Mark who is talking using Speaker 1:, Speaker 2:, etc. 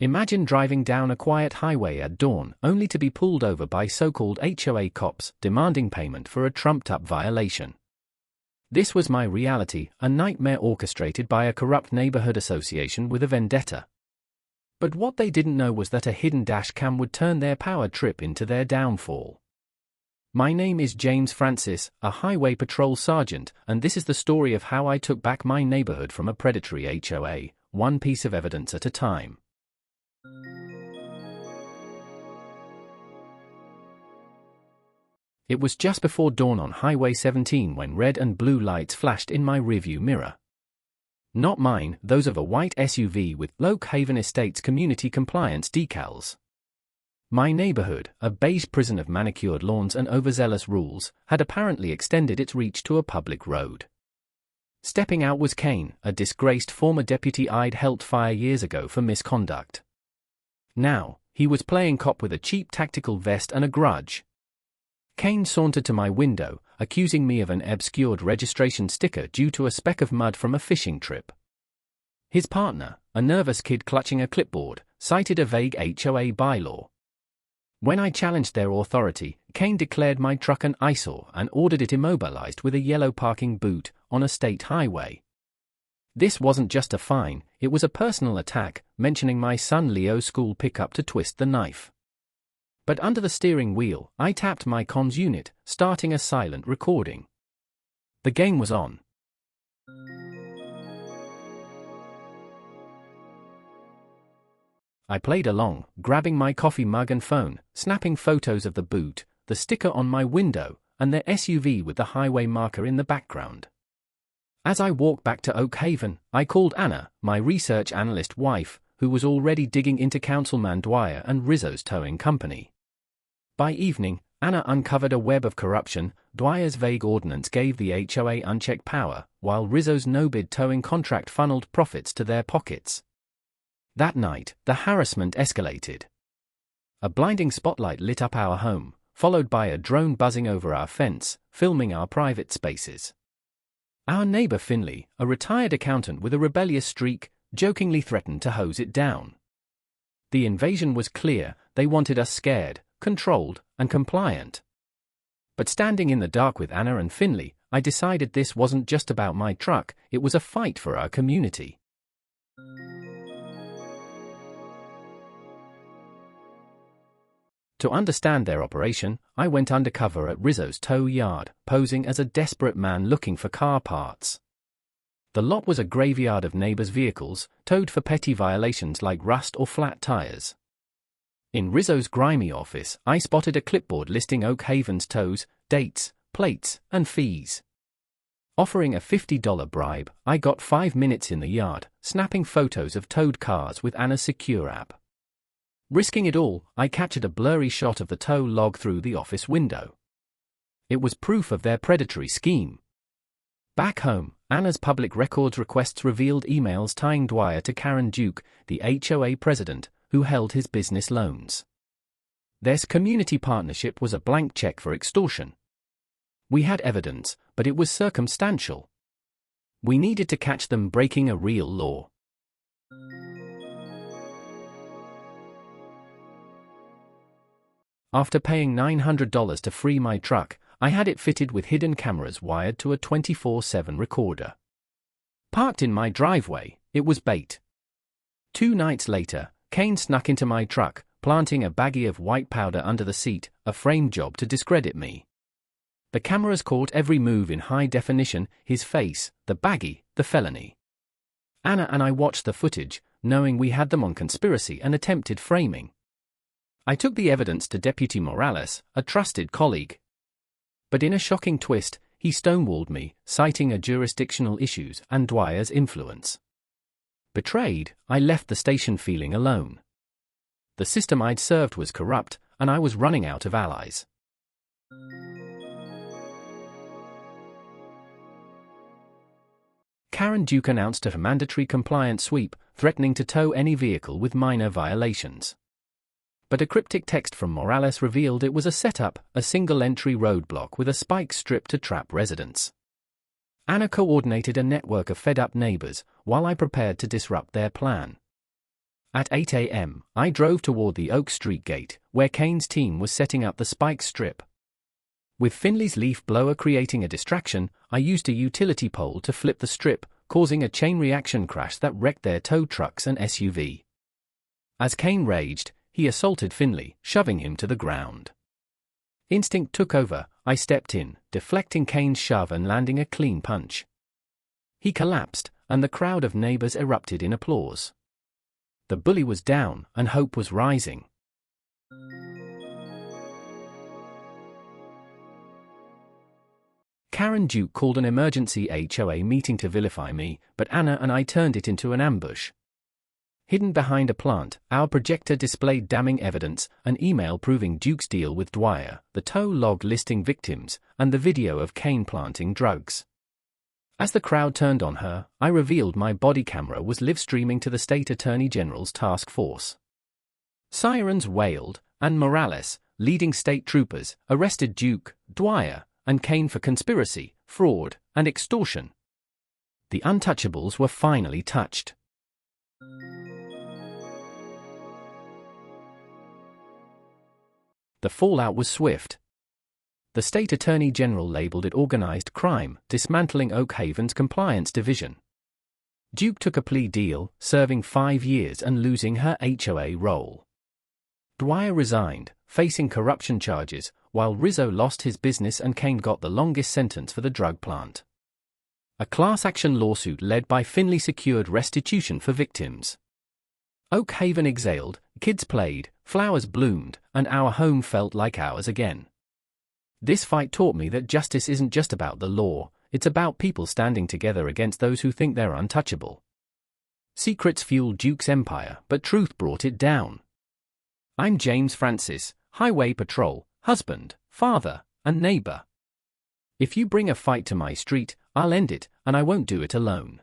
Speaker 1: Imagine driving down a quiet highway at dawn only to be pulled over by so-called HOA cops demanding payment for a trumped-up violation. This was my reality, a nightmare orchestrated by a corrupt neighborhood association with a vendetta. But what they didn't know was that a hidden dash cam would turn their power trip into their downfall. My name is James Francis, a highway patrol sergeant, and this is the story of how I took back my neighborhood from a predatory HOA, one piece of evidence at a time. It was just before dawn on Highway 17 when red and blue lights flashed in my rearview mirror. Not mine, those of a white SUV with Loke Haven Estates community compliance decals. My neighborhood, a beige prison of manicured lawns and overzealous rules, had apparently extended its reach to a public road. Stepping out was Kane, a disgraced former deputy I'd helped fire years ago for misconduct. Now, he was playing cop with a cheap tactical vest and a grudge. Kane sauntered to my window, accusing me of an obscured registration sticker due to a speck of mud from a fishing trip. His partner, a nervous kid clutching a clipboard, cited a vague HOA bylaw. When I challenged their authority, Kane declared my truck an eyesore and ordered it immobilized with a yellow parking boot on a state highway. This wasn't just a fine, it was a personal attack, mentioning my son Leo's school pickup to twist the knife. But under the steering wheel, I tapped my comms unit, starting a silent recording. The game was on. I played along, grabbing my coffee mug and phone, snapping photos of the boot, the sticker on my window, and their SUV with the highway marker in the background. As I walked back to Oak Haven, I called Anna, my research analyst wife, who was already digging into Councilman Dwyer and Rizzo's towing company. By evening, Anna uncovered a web of corruption. Dwyer's vague ordinance gave the HOA unchecked power, while Rizzo's no-bid towing contract funneled profits to their pockets. That night, the harassment escalated. A blinding spotlight lit up our home, followed by a drone buzzing over our fence, filming our private spaces. Our neighbor Finley, a retired accountant with a rebellious streak, jokingly threatened to hose it down. The invasion was clear, they wanted us scared, controlled, and compliant. But standing in the dark with Anna and Finley, I decided this wasn't just about my truck, it was a fight for our community. To understand their operation, I went undercover at Rizzo's tow yard, posing as a desperate man looking for car parts. The lot was a graveyard of neighbors' vehicles, towed for petty violations like rust or flat tires. In Rizzo's grimy office, I spotted a clipboard listing Oak Haven's tows, dates, plates, and fees. Offering a $50 bribe, I got 5 minutes in the yard, snapping photos of towed cars with Anna's secure app. Risking it all, I captured a blurry shot of the tow log through the office window. It was proof of their predatory scheme. Back home, Anna's public records requests revealed emails tying Dwyer to Karen Duke, the HOA president, who held his business loans. Their community partnership was a blank check for extortion. We had evidence, but it was circumstantial. We needed to catch them breaking a real law. After paying $900 to free my truck, I had it fitted with hidden cameras wired to a 24/7 recorder. Parked in my driveway, it was bait. 2 nights later, Kane snuck into my truck, planting a baggie of white powder under the seat, a frame job to discredit me. The cameras caught every move in high definition, his face, the baggie, the felony. Anna and I watched the footage, knowing we had them on conspiracy and attempted framing. I took the evidence to Deputy Morales, a trusted colleague. But in a shocking twist, he stonewalled me, citing a jurisdictional issues and Dwyer's influence. Betrayed, I left the station feeling alone. The system I'd served was corrupt, and I was running out of allies. Karen Duke announced a mandatory compliance sweep, threatening to tow any vehicle with minor violations. But a cryptic text from Morales revealed it was a setup, a single-entry roadblock with a spike strip to trap residents. Anna coordinated a network of fed-up neighbors, while I prepared to disrupt their plan. At 8 a.m., I drove toward the Oak Street gate, where Kane's team was setting up the spike strip. With Finley's leaf blower creating a distraction, I used a utility pole to flip the strip, causing a chain reaction crash that wrecked their tow trucks and SUV. As Kane raged, he assaulted Finley, shoving him to the ground. Instinct took over. I stepped in, deflecting Kane's shove and landing a clean punch. He collapsed, and the crowd of neighbors erupted in applause. The bully was down, and hope was rising. Karen Duke called an emergency HOA meeting to vilify me, but Anna and I turned it into an ambush. Hidden behind a plant, our projector displayed damning evidence, an email proving Duke's deal with Dwyer, the tow log listing victims, and the video of Kane planting drugs. As the crowd turned on her, I revealed my body camera was live streaming to the State Attorney General's task force. Sirens wailed, and Morales, leading state troopers, arrested Duke, Dwyer, and Kane for conspiracy, fraud, and extortion. The untouchables were finally touched. The fallout was swift. The State Attorney General labeled it organized crime, dismantling Oak Haven's compliance division. Duke took a plea deal, serving 5 years and losing her HOA role. Dwyer resigned, facing corruption charges, while Rizzo lost his business and Kane got the longest sentence for the drug plant. A class action lawsuit led by Finley secured restitution for victims. Oak Haven exhaled, kids played, flowers bloomed, and our home felt like ours again. This fight taught me that justice isn't just about the law, it's about people standing together against those who think they're untouchable. Secrets fueled Duke's empire, but truth brought it down. I'm James Francis, Highway Patrol, husband, father, and neighbor. If you bring a fight to my street, I'll end it, and I won't do it alone.